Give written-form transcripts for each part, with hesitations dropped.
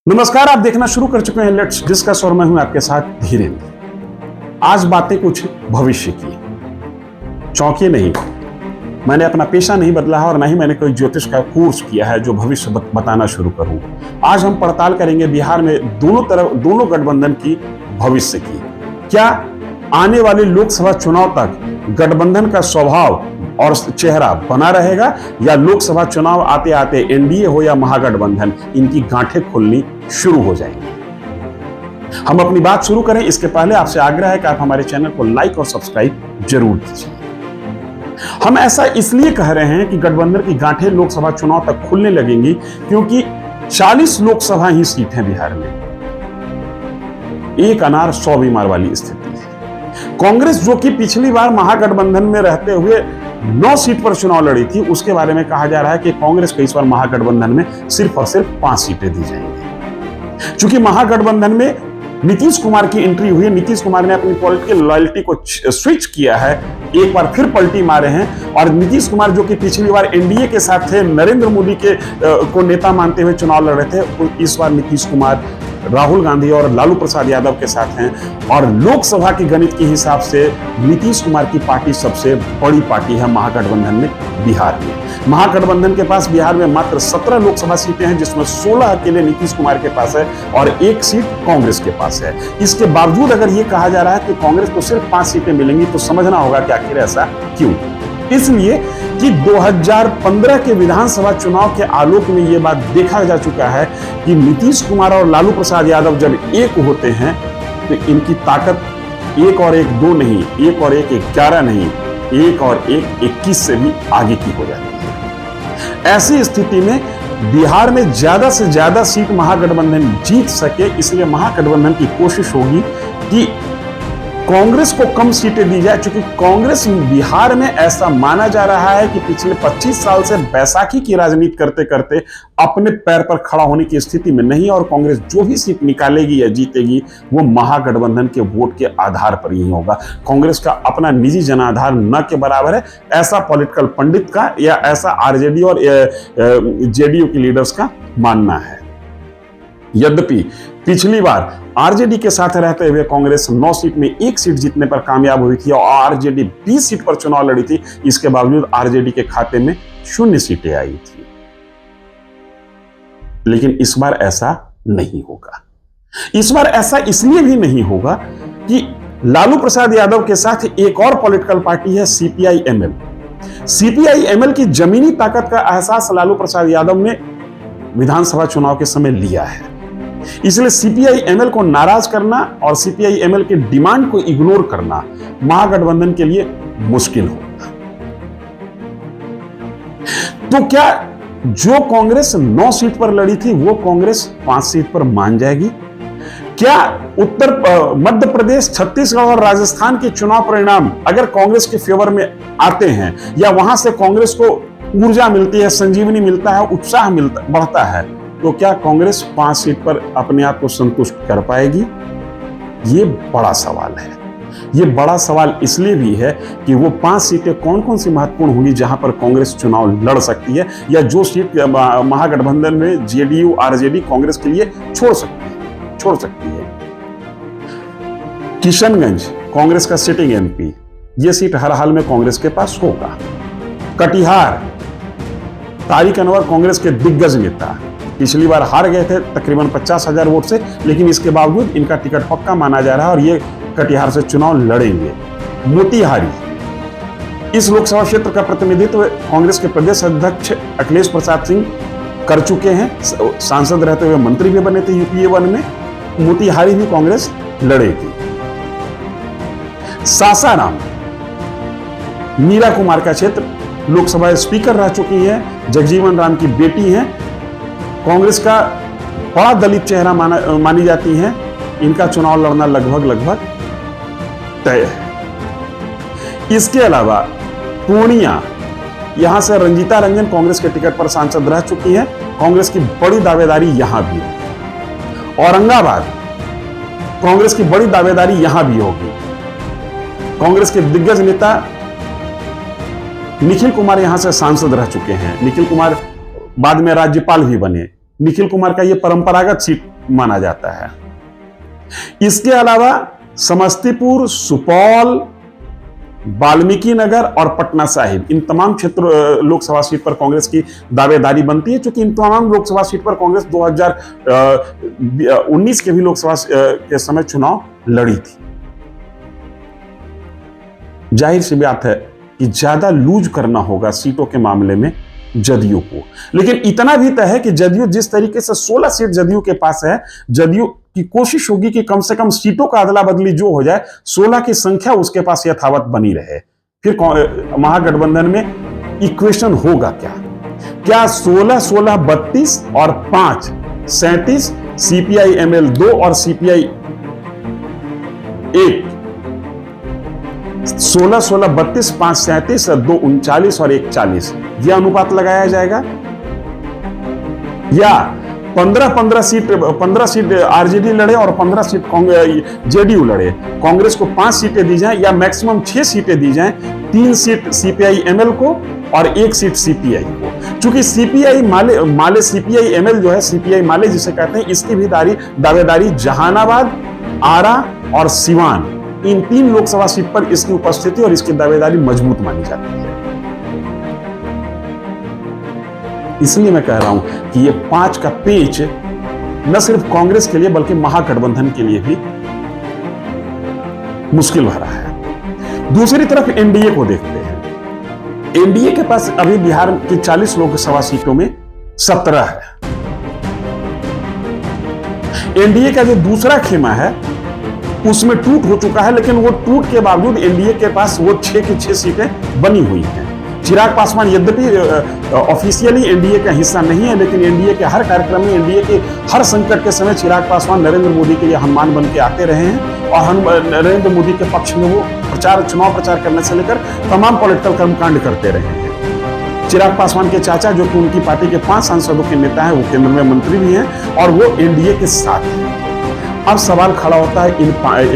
नमस्कार, आप देखना शुरू कर चुके हैं लेट्स डिस्कस और मैं हूं आपके साथ धीरेन्द्र। आज बातें कुछ भविष्य की। चौंकिए नहीं, मैंने अपना पेशा नहीं बदला है और ना ही मैंने कोई ज्योतिष का कोर्स किया है जो भविष्य बताना शुरू करूं। आज हम पड़ताल करेंगे बिहार में दोनों गठबंधन की भविष्य की। क्या आने वाले लोकसभा चुनाव तक गठबंधन का स्वभाव और चेहरा बना रहेगा या लोकसभा चुनाव आते आते एनडीए हो या महागठबंधन, इनकी गांठें खुलनी शुरू हो जाएंगी। हम अपनी बात शुरू करें इसके पहले आपसे आग्रह है कि आप हमारे चैनल को लाइक और सब्सक्राइब जरूर कीजिए। हम ऐसा इसलिए कह रहे हैं कि गठबंधन की गांठें लोकसभा चुनाव तक खुलने लगेंगी क्योंकि 40 लोकसभा ही सीट है बिहार में। एक अनार 100 बीमार वाली स्थिति है। कांग्रेस जो कि पिछली बार महागठबंधन में रहते हुए 9 सीट पर चुनाव लड़ी थी, उसके बारे में कहा जा रहा है कि कांग्रेस को इस बार महागठबंधन में सिर्फ और सिर्फ 5 सीटें दी जाएंगी। चूंकि महागठबंधन में नीतीश कुमार की एंट्री हुई, नीतीश कुमार ने अपनी पॉलिटिकल लॉयल्टी को स्विच किया है, एक बार फिर पलटी मारे हैं और नीतीश कुमार जो कि पिछली बार एनडीए के साथ थे, नरेंद्र मोदी को नेता मानते हुए चुनाव लड़ रहे थे, इस बार नीतीश कुमार राहुल गांधी और लालू प्रसाद यादव के साथ हैं और लोकसभा के गणित के हिसाब से नीतीश कुमार की पार्टी सबसे बड़ी पार्टी है महागठबंधन में बिहार में। महागठबंधन के पास बिहार में मात्र 17 लोकसभा सीटें हैं जिसमें 16 अकेले नीतीश कुमार के पास है और 1 सीट कांग्रेस के पास है। इसके बावजूद अगर यह कहा जा रहा है कि कांग्रेस को सिर्फ 5 सीटें मिलेंगी तो समझना होगा कि आखिर ऐसा क्यों। इसलिए कि 2015 के विधानसभा चुनाव के आलोक में यह बात देखा जा चुका है कि नीतीश कुमार और लालू प्रसाद यादव जब एक होते हैं तो इनकी ताकत 1 और 1 2 नहीं, 1 और 1 11 नहीं, 1 और 1 21 से भी आगे की हो जाती है। ऐसी स्थिति में बिहार में ज्यादा से ज्यादा सीट महागठबंधन जीत सके, इसलिए महागठबंधन की कोशिश होगी कि कांग्रेस को कम सीटें दी जाए। क्योंकि कांग्रेस बिहार में ऐसा माना जा रहा है कि पिछले 25 साल से बैसाखी की राजनीति करते करते अपने पैर पर खड़ा होने की स्थिति में नहीं और कांग्रेस जो भी सीट निकालेगी या जीतेगी वो महागठबंधन के वोट के आधार पर ही होगा। कांग्रेस का अपना निजी जनाधार न के बराबर है, ऐसा पॉलिटिकल पंडित का या ऐसा आरजेडी और जेडीयू के लीडर्स का मानना है। यद्यपि पिछली बार आरजेडी के साथ रहते हुए कांग्रेस 9 सीट में 1 सीट जीतने पर कामयाब हुई थी और आरजेडी 20 सीट पर चुनाव लड़ी थी, इसके बावजूद आरजेडी के खाते में 0 सीटें आई थी। लेकिन इस बार ऐसा नहीं होगा। इस बार ऐसा इसलिए भी नहीं होगा कि लालू प्रसाद यादव के साथ एक और पॉलिटिकल पार्टी है सीपीआई एमएल। सीपीआई एमएल की जमीनी ताकत का एहसास लालू प्रसाद यादव ने विधानसभा चुनाव के समय लिया है। इसलिए सीपीआई एमएल को नाराज करना और सीपीआई एमएल के डिमांड को इग्नोर करना महागठबंधन के लिए मुश्किल होगा। तो क्या जो कांग्रेस 9 सीट पर लड़ी थी वो कांग्रेस 5 सीट पर मान जाएगी? क्या मध्य प्रदेश, छत्तीसगढ़ और राजस्थान के चुनाव परिणाम अगर कांग्रेस के फेवर में आते हैं या वहां से कांग्रेस को ऊर्जा मिलती है, संजीवनी मिलता है, उत्साह बढ़ता है, तो क्या कांग्रेस 5 सीट पर अपने आप को संतुष्ट कर पाएगी? ये बड़ा सवाल है। ये बड़ा सवाल इसलिए भी है कि वो 5 सीटें कौन कौन सी महत्वपूर्ण होंगी जहां पर कांग्रेस चुनाव लड़ सकती है या जो सीट महागठबंधन में जेडीयू आरजेडी कांग्रेस के लिए छोड़ सकती है। किशनगंज कांग्रेस का सिटिंग एमपी, यह सीट हर हाल में कांग्रेस के पास होगा। कटिहार, तारिक अनवर कांग्रेस के दिग्गज नेता, पिछली बार हार गए थे तकरीबन 50,000 वोट से, लेकिन इसके बावजूद इनका टिकट पक्का माना जा रहा है और ये कटिहार से चुनाव लड़ेंगे। मोतिहारी, इस लोकसभा क्षेत्र का प्रतिनिधित्व कांग्रेस के प्रदेश अध्यक्ष अखिलेश प्रसाद सिंह कर चुके हैं, सांसद रहते हुए मंत्री भी बने थे यूपीए 1 में। मोतिहारी भी कांग्रेस लड़ेगी। सासाराम, मीरा कुमार का क्षेत्र, लोकसभा स्पीकर रह चुकी है, जगजीवन राम की बेटी हैं, कांग्रेस का बड़ा दलित चेहरा मानी जाती हैं, इनका चुनाव लड़ना लगभग तय है। इसके अलावा पूर्णिया, यहां से रंजीता रंजन कांग्रेस के टिकट पर सांसद रह चुकी हैं, कांग्रेस की बड़ी दावेदारी यहां भी है। औरंगाबाद, कांग्रेस की बड़ी दावेदारी यहां भी होगी। कांग्रेस के दिग्गज नेता निखिल कुमार यहां से सांसद रह चुके हैं। निखिल कुमार बाद में राज्यपाल भी बने। निखिल कुमार का यह परंपरागत सीट माना जाता है। इसके अलावा समस्तीपुर, सुपौल, वाल्मीकि नगर और पटना साहिब, इन तमाम क्षेत्र लोकसभा सीट पर कांग्रेस की दावेदारी बनती है, क्योंकि इन तमाम लोकसभा सीट पर कांग्रेस 2019 के भी लोकसभा के समय चुनाव लड़ी थी। जाहिर सी बात है कि ज्यादा लूज करना होगा सीटों के मामले में जदयू को, लेकिन इतना भी तय है कि जदयू जिस तरीके से 16 सीट जदयू के पास है, जदयू की कोशिश होगी कि कम से कम सीटों का अदला बदली जो हो जाए, 16 की संख्या उसके पास यथावत बनी रहे। फिर महागठबंधन में इक्वेशन होगा क्या 16 16 32 और 5 37, सीपीआई एमएल 2 और सीपीआई 1, 16 16 32 5 37 2 39 और 1 40, यह अनुपात लगाया जाएगा, या 15 सीट आरजेडी लड़े और 15 सीट जेडीयू लड़े, कांग्रेस को 5 सीटें दी जाएं या मैक्सिमम 6 सीटें दी जाएं, 3 सीट सीपीआई एमएल को और 1 सीट सीपीआई को। चूंकि सीपीआई माले सीपीआई एमएल जो है, सीपीआई माले जिसे कहते हैं, इसकी भी दावेदारी जहानाबाद, आरा और सिवान, इन 3 लोकसभा सीट पर इसकी उपस्थिति और इसकी दावेदारी मजबूत मानी जाती है। इसलिए मैं कह रहा हूं कि ये 5 का पेच न सिर्फ कांग्रेस के लिए बल्कि महागठबंधन के लिए भी मुश्किल भरा है। दूसरी तरफ एनडीए को देखते हैं। एनडीए के पास अभी बिहार की 40 लोकसभा सीटों में 17 है। एनडीए का जो दूसरा खेमा है उसमें टूट हो चुका है, लेकिन वो टूट के बावजूद एनडीए के पास वो 6 की 6 सीटें बनी हुई हैं। चिराग पासवान यद्यपि ऑफिशियली एनडीए का हिस्सा नहीं है, लेकिन एनडीए के हर कार्यक्रम में, एनडीए के हर संकट के समय चिराग पासवान नरेंद्र मोदी के लिए हनुमान बन के आते रहे हैं और नरेंद्र मोदी के पक्ष में वो चुनाव प्रचार करने से लेकर तमाम पॉलिटिकल कर्मकांड करते रहे हैं। चिराग पासवान के चाचा, जो कि उनकी पार्टी के 5 सांसदों के नेता हैं, वो केंद्र में मंत्री भी हैं और वो एनडीए के साथ हैं। अब सवाल खड़ा होता है इन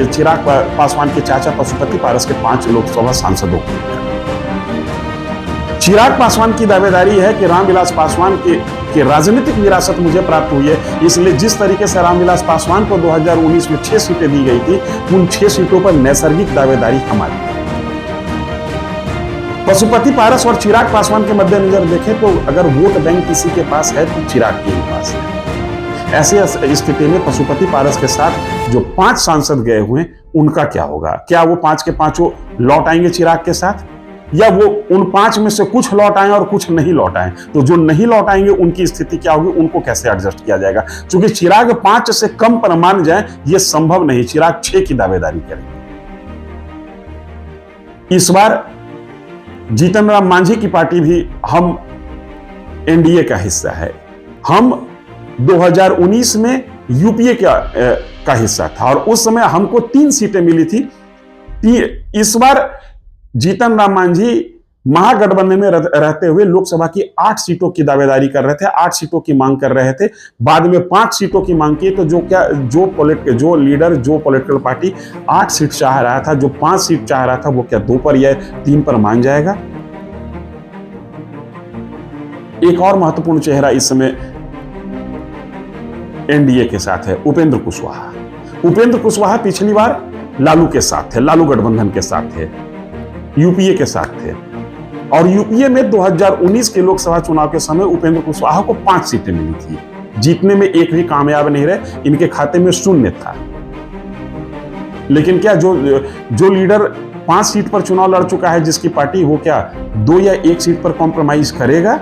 चिराग पासवान के चाचा पशुपति पारस के 5 लोकसभा सांसदों को। चिराग पासवान की दावेदारी है कि रामविलास पासवान की राजनीतिक विरासत मुझे प्राप्त हुई है, इसलिए जिस तरीके से रामविलास पासवान को 2019 में 6 सीटें दी गई थी, उन 6 सीटों पर नैसर्गिक दावेदारी हमारी है। पशुपति पारस और चिराग पासवान के मद्देनजर देखें तो अगर वोट बैंक किसी के पास है तो चिराग के ही पास है। ऐसे स्थिति में पशुपति पारस के साथ जो 5 सांसद गए हुए, उनका क्या होगा? क्या वो 5 के 5 लौट आएंगे चिराग के साथ, या वो उन 5 में से कुछ लौट आए और कुछ नहीं लौट आए? तो जो नहीं लौट आएंगे उनकी स्थिति क्या होगी, उनको कैसे एडजस्ट किया जाएगा? क्योंकि चिराग 5 से कम पर मान जाए ये संभव नहीं, चिराग 6 की दावेदारी करेंगे। इस बार जीतन राम मांझी की पार्टी भी हम एनडीए का हिस्सा है। हम 2019 में यूपीए का हिस्सा था और उस समय हमको 3 सीटें मिली थी। इस बार जीतन राम मांझी महागठबंधन में रहते हुए लोकसभा की 8 सीटों की दावेदारी कर रहे थे, 8 सीटों की मांग कर रहे थे। बाद में 5 सीटों की मांग की, तो जो लीडर, जो पॉलिटिकल पार्टी 8 सीट चाह रहा था, जो 5 सीट चाह रहा था, वो क्या 2 पर या 3 पर मान जाएगा? एक और महत्वपूर्ण चेहरा इस समय एनडीए के साथ है, उपेंद्र कुशवाहा। उपेंद्र कुशवाहा पिछली बार लालू के साथ थे, लालू गठबंधन के साथ थे, यूपीए के साथ थे, और यूपीए में 2019 के लोकसभा चुनाव के समय उपेंद्र कुशवाहा को 5 सीटें मिली थी। जीतने में एक भी कामयाब नहीं रहे, इनके खाते में 0 था। लेकिन क्या जो लीडर 5 सीट पर चुनाव लड़ चुका है जिसकी पार्टी, वो क्या 2 या 1 सीट पर कॉम्प्रोमाइज करेगा?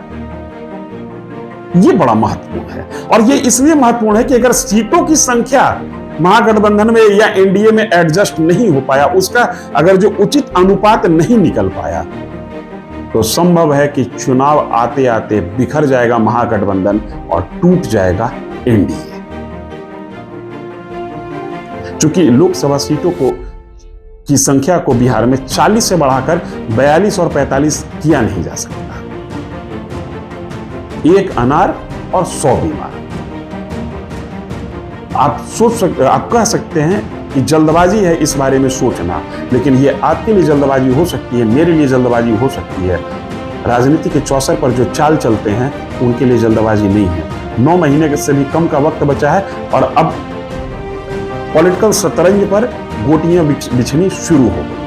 ये बड़ा महत्वपूर्ण है। और ये इसलिए महत्वपूर्ण है कि अगर सीटों की संख्या महागठबंधन में या एनडीए में एडजस्ट नहीं हो पाया, उसका अगर जो उचित अनुपात नहीं निकल पाया, तो संभव है कि चुनाव आते आते बिखर जाएगा महागठबंधन और टूट जाएगा एनडीए। चूंकि लोकसभा सीटों की संख्या को बिहार में 40 से बढ़ाकर 42 और 45 किया नहीं जा सकता। 1 अनार और 100 बीमार। आप कह सकते हैं कि जल्दबाजी है इस बारे में सोचना, लेकिन ये आपके लिए जल्दबाजी हो सकती है, मेरे लिए जल्दबाजी हो सकती है। राजनीति के चौसर पर जो चाल चलते हैं उनके लिए जल्दबाजी नहीं है। 9 महीने से भी कम का वक्त बचा है और अब पॉलिटिकल शतरंज पर गोटियां बिछनी शुरू हो गई।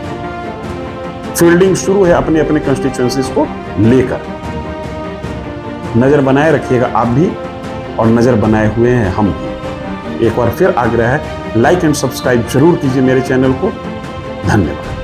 फील्डिंग शुरू है अपने अपने कंस्टिट्यूएंसीज को लेकर। नजर बनाए रखिएगा आप भी और नजर बनाए हुए हैं हम भी। एक बार फिर आग्रह है, लाइक एंड सब्सक्राइब जरूर कीजिए मेरे चैनल को। धन्यवाद।